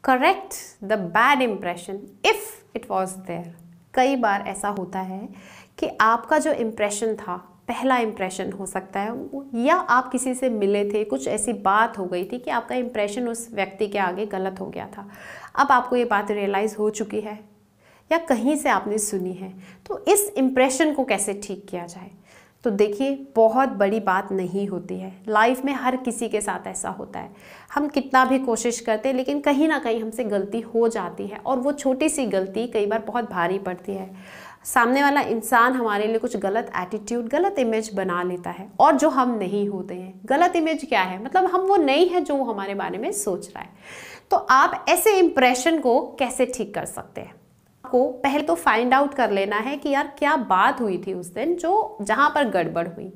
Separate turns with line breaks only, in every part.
Correct the bad impression if it was there. कई बार ऐसा होता है कि आपका जो इम्प्रेशन था, पहला इम्प्रेशन हो सकता है, या आप किसी से मिले थे, कुछ ऐसी बात हो गई थी कि आपका इम्प्रेशन उस व्यक्ति के आगे गलत हो गया था। अब आपको ये बात रियलाइज़ हो चुकी है या कहीं से आपने सुनी है, तो इस इम्प्रेशन को कैसे ठीक किया जाए? तो देखिए, बहुत बड़ी बात नहीं होती है। लाइफ में हर किसी के साथ ऐसा होता है। हम कितना भी कोशिश करते हैं लेकिन कहीं ना कहीं हमसे गलती हो जाती है, और वो छोटी सी गलती कई बार बहुत भारी पड़ती है। सामने वाला इंसान हमारे लिए कुछ गलत एटीट्यूड, गलत इमेज बना लेता है, और जो हम नहीं होते हैं। गलत इमेज क्या है? मतलब हम वो नहीं है जो वो हमारे बारे में सोच रहा है। तो आप ऐसे इंप्रेशन को कैसे ठीक कर सकते हैं? आपको पहले तो फाइंड आउट कर लेना है कि यार क्या बात हुई थी उस दिन जो जहां पर गड़बड़ हुई।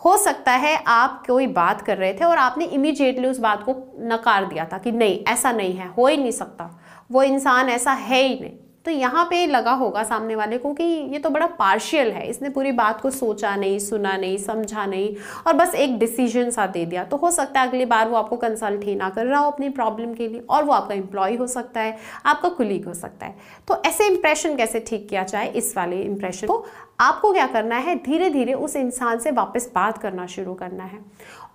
हो सकता है आप कोई बात कर रहे थे और आपने इमीडिएटली उस बात को नकार दिया था कि नहीं, ऐसा नहीं है, हो ही नहीं सकता, वो इंसान ऐसा है ही नहीं। तो यहाँ पे लगा होगा सामने वाले को कि ये तो बड़ा पार्शियल है, इसने पूरी बात को सोचा नहीं, सुना नहीं, समझा नहीं, और बस एक डिसीजन सा दे दिया। तो हो सकता है अगली बार वो आपको कंसल्ट ही ना कर रहा हो अपनी प्रॉब्लम के लिए, और वो आपका एम्प्लॉय हो सकता है, आपका कुलीग हो सकता है। तो ऐसे इंप्रेशन कैसे ठीक किया जाए? इस वाले इंप्रेशन को आपको क्या करना है, धीरे धीरे उस इंसान से वापस बात करना शुरू करना है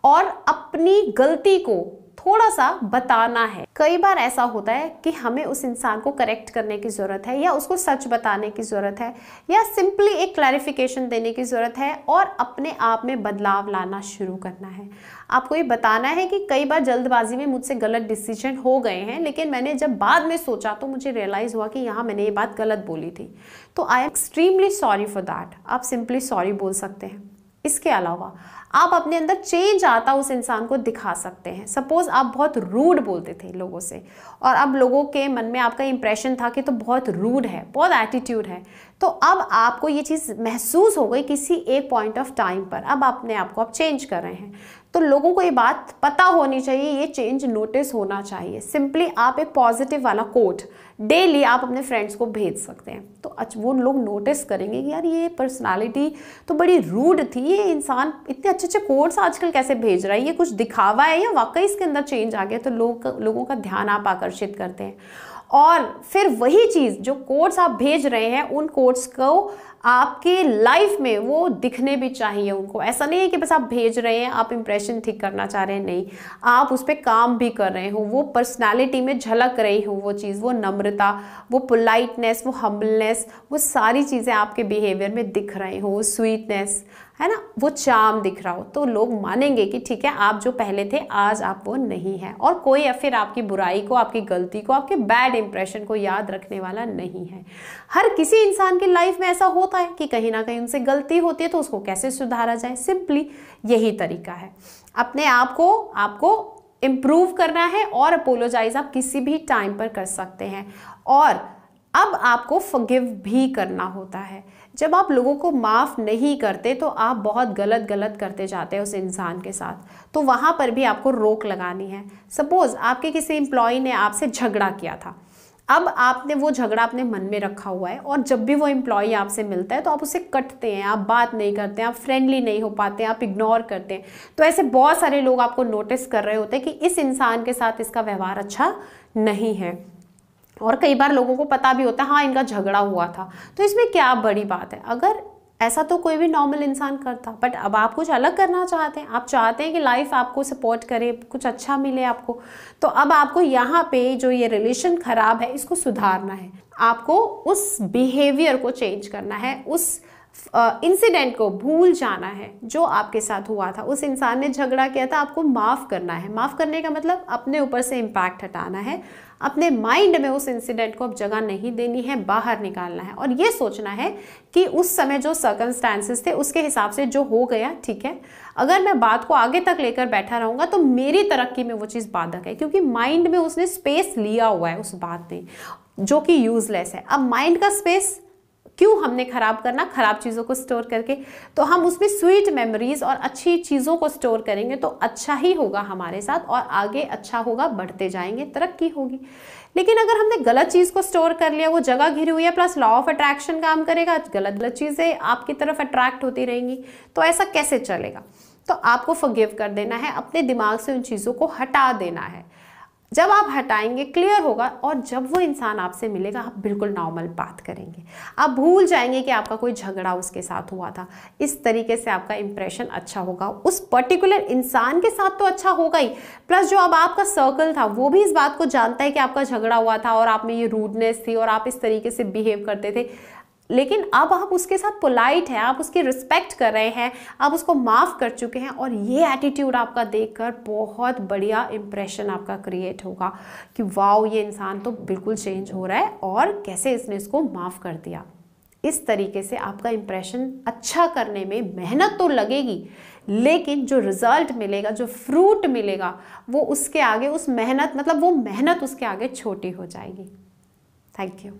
और अपनी गलती को थोड़ा सा बताना है। कई बार ऐसा होता है कि हमें उस इंसान को करेक्ट करने की ज़रूरत है, या उसको सच बताने की ज़रूरत है, या सिंपली एक क्लैरिफिकेशन देने की ज़रूरत है, और अपने आप में बदलाव लाना शुरू करना है। आपको ये बताना है कि कई बार जल्दबाजी में मुझसे गलत डिसीजन हो गए हैं, लेकिन मैंने जब बाद में सोचा तो मुझे रियलाइज़ हुआ कि यहाँ मैंने ये बात गलत बोली थी, तो I am extremely sorry for that. आप सिंपली सॉरी बोल सकते हैं। इसके अलावा आप अपने अंदर चेंज आता उस इंसान को दिखा सकते हैं। सपोज आप बहुत रूड बोलते थे लोगों से, और अब लोगों के मन में आपका इंप्रेशन था कि तो बहुत रूड है, बहुत एटीट्यूड है, तो अब आपको ये चीज़ महसूस हो गई किसी एक पॉइंट ऑफ टाइम पर। अब अपने आप को आप चेंज कर रहे हैं, तो लोगों को ये बात पता होनी चाहिए, ये चेंज नोटिस होना चाहिए। सिंपली आप एक पॉजिटिव वाला कोट डेली आप अपने फ्रेंड्स को भेज सकते हैं, तो वो लोग नोटिस करेंगे कि यार ये पर्सनालिटी तो बड़ी रूड थी, ये इंसान इतने अच्छे अच्छे कोट्स आजकल कैसे भेज रहा है, ये कुछ दिखावा है या वाकई इसके अंदर चेंज आ गया। तो लोगों का ध्यान आप आकर्षित करते हैं, और फिर वही चीज़ जो कोट्स आप भेज रहे हैं, उन कोट्स को आपके लाइफ में वो दिखने भी चाहिए उनको। ऐसा नहीं है कि बस आप भेज रहे हैं, आप इंप्रेशन ठीक करना चाह रहे हैं, नहीं, आप उस पर काम भी कर रहे हो, वो पर्सनालिटी में झलक रही हो वो चीज़, वो नम्रता, वो पोलाइटनेस, वो हम्बलनेस, वो सारी चीज़ें आपके बिहेवियर में दिख रही हो, वो स्वीटनेस है ना, वो चार्म दिख रहा हो, तो लोग मानेंगे कि ठीक है, आप जो पहले थे आज आप वो नहीं है। और कोई या फिर आपकी बुराई को, आपकी गलती को, आपके बैड इंप्रेशन को याद रखने वाला नहीं है। हर किसी इंसान की लाइफ में ऐसा होता है कि कहीं ना कहीं उनसे गलती होती है, तो उसको कैसे सुधारा जाए, सिंपली यही तरीका है। अपने आप को आपको इम्प्रूव करना है, और अपोलोजाइज आप किसी भी टाइम पर कर सकते हैं। और अब आपको फॉरगिव भी करना होता है। जब आप लोगों को माफ़ नहीं करते तो आप बहुत गलत करते जाते हैं उस इंसान के साथ, तो वहाँ पर भी आपको रोक लगानी है। सपोज़ आपके किसी एम्प्लॉय ने आपसे झगड़ा किया था, अब आपने वो झगड़ा अपने मन में रखा हुआ है, और जब भी वो एम्प्लॉय आपसे मिलता है तो आप उसे कटते हैं, आप बात नहीं करते हैं, आप फ्रेंडली नहीं हो पाते हैं, आप इग्नोर करते हैं। तो ऐसे बहुत सारे लोग आपको नोटिस कर रहे होते हैं कि इस इंसान के साथ इसका व्यवहार अच्छा नहीं है, और कई बार लोगों को पता भी होता है हाँ इनका झगड़ा हुआ था, तो इसमें क्या बड़ी बात है। अगर ऐसा तो कोई भी नॉर्मल इंसान करता, बट अब आप कुछ अलग करना चाहते हैं, आप चाहते हैं कि लाइफ आपको सपोर्ट करे, कुछ अच्छा मिले आपको, तो अब आपको यहाँ पे जो ये रिलेशन खराब है इसको सुधारना है। आपको उस बिहेवियर को चेंज करना है, उस इंसिडेंट को भूल जाना है जो आपके साथ हुआ था। उस इंसान ने झगड़ा किया था, आपको माफ़ करना है। माफ़ करने का मतलब अपने ऊपर से इम्पैक्ट हटाना है, अपने माइंड में उस इंसिडेंट को अब जगह नहीं देनी है, बाहर निकालना है, और ये सोचना है कि उस समय जो सर्कमस्टांसेस थे उसके हिसाब से जो हो गया ठीक है। अगर मैं बात को आगे तक लेकर बैठा रहूँगा तो मेरी तरक्की में वो चीज़ बाधक है, क्योंकि माइंड में उसने स्पेस लिया हुआ है उस बात ने, जो कि यूजलेस है। अब माइंड का स्पेस क्यों हमने खराब करना, खराब चीज़ों को स्टोर करके? तो हम उसमें स्वीट मेमोरीज और अच्छी चीज़ों को स्टोर करेंगे तो अच्छा ही होगा हमारे साथ, और आगे अच्छा होगा, बढ़ते जाएंगे, तरक्की होगी। लेकिन अगर हमने गलत चीज़ को स्टोर कर लिया, वो जगह घिरी हुई है, प्लस लॉ ऑफ अट्रैक्शन काम करेगा, गलत चीज़ें आपकी तरफ अट्रैक्ट होती रहेंगी, तो ऐसा कैसे चलेगा? तो आपको फॉरगिव कर देना है, अपने दिमाग से उन चीज़ों को हटा देना है। जब आप हटाएंगे क्लियर होगा, और जब वो इंसान आपसे मिलेगा आप बिल्कुल नॉर्मल बात करेंगे, आप भूल जाएंगे कि आपका कोई झगड़ा उसके साथ हुआ था। इस तरीके से आपका इंप्रेशन अच्छा होगा, उस पर्टिकुलर इंसान के साथ तो अच्छा होगा ही, प्लस जो अब आपका सर्कल था वो भी इस बात को जानता है कि आपका झगड़ा हुआ था और आप में ये रूडनेस थी और आप इस तरीके से बिहेव करते थे, लेकिन अब आप उसके साथ पोलाइट हैं, आप उसकी रिस्पेक्ट कर रहे हैं, आप उसको माफ़ कर चुके हैं, और ये एटीट्यूड आपका देखकर बहुत बढ़िया इंप्रेशन आपका क्रिएट होगा कि वाओ ये इंसान तो बिल्कुल चेंज हो रहा है और कैसे इसने इसको माफ़ कर दिया। इस तरीके से आपका इंप्रेशन अच्छा करने में मेहनत तो लगेगी, लेकिन जो रिजल्ट मिलेगा, जो फ्रूट मिलेगा, वो उसके आगे उस मेहनत, मतलब वो मेहनत उसके आगे छोटी हो जाएगी। Thank you.